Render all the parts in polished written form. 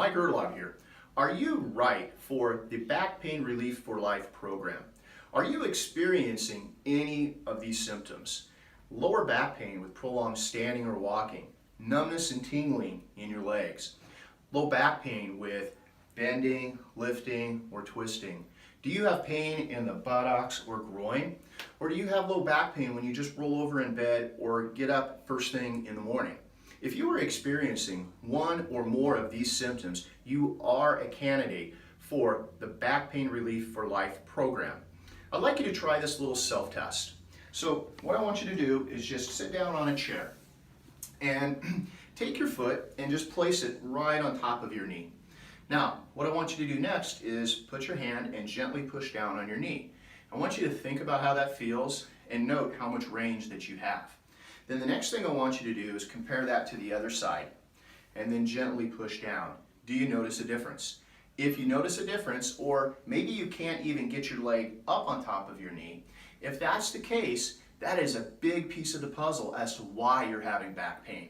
Mike Erlog here. Are you right for the Back Pain Relief for Life program? Are you experiencing any of these symptoms? Lower back pain with prolonged standing or walking, numbness and tingling in your legs, low back pain with bending, lifting, or twisting. Do you have pain in the buttocks or groin? Or do you have low back pain when you just roll over in bed or get up first thing in the morning? If you are experiencing one or more of these symptoms, you are a candidate for the Back Pain Relief for Life program. I'd like you to try this little self-test. So what I want you to do is just sit down on a chair and take your foot and just place it right on top of your knee. Now, what I want you to do next is put your hand and gently push down on your knee. I want you to think about how that feels and note how much range that you have. Then the next thing I want you to do is compare that to the other side and then gently push down. Do you notice a difference? If you notice a difference, or maybe you can't even get your leg up on top of your knee, if that's the case, that is a big piece of the puzzle as to why you're having back pain.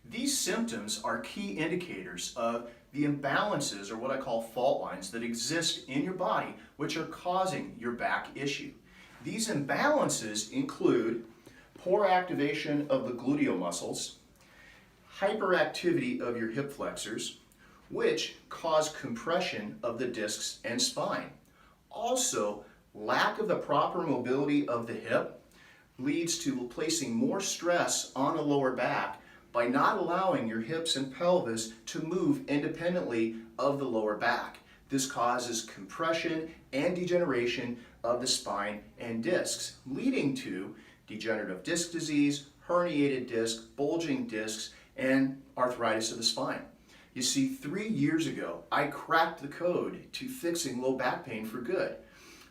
These symptoms are key indicators of the imbalances, or what I call fault lines, that exist in your body which are causing your back issue. These imbalances include poor activation of the gluteal muscles, hyperactivity of your hip flexors, which cause compression of the discs and spine. Also, lack of the proper mobility of the hip leads to placing more stress on the lower back by not allowing your hips and pelvis to move independently of the lower back. This causes compression and degeneration of the spine and discs, leading to degenerative disc disease, herniated disc, bulging discs, and arthritis of the spine. You see, 3 years ago, I cracked the code to fixing low back pain for good.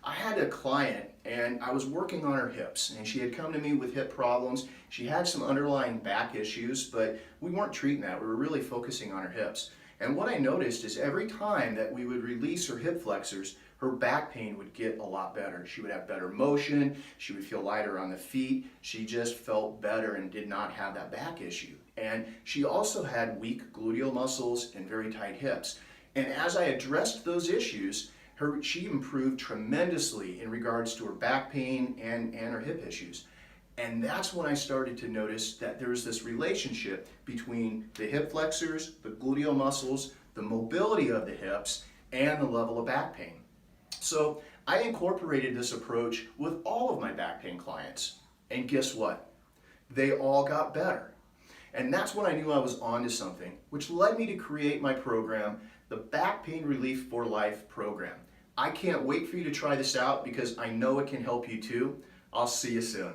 I had a client and I was working on her hips, and she had come to me with hip problems. She had some underlying back issues, but we weren't treating that. We were really focusing on her hips. And what I noticed is every time that we would release her hip flexors, her back pain would get a lot better. She would have better motion, she would feel lighter on the feet, she just felt better and did not have that back issue. And she also had weak gluteal muscles and very tight hips. And as I addressed those issues, she improved tremendously in regards to her back pain and her hip issues. And that's when I started to notice that there was this relationship between the hip flexors, the gluteal muscles, the mobility of the hips, and the level of back pain. So I incorporated this approach with all of my back pain clients. And guess what? They all got better. And that's when I knew I was onto something, which led me to create my program, the Back Pain Relief for Life program. I can't wait for you to try this out because I know it can help you too. I'll see you soon.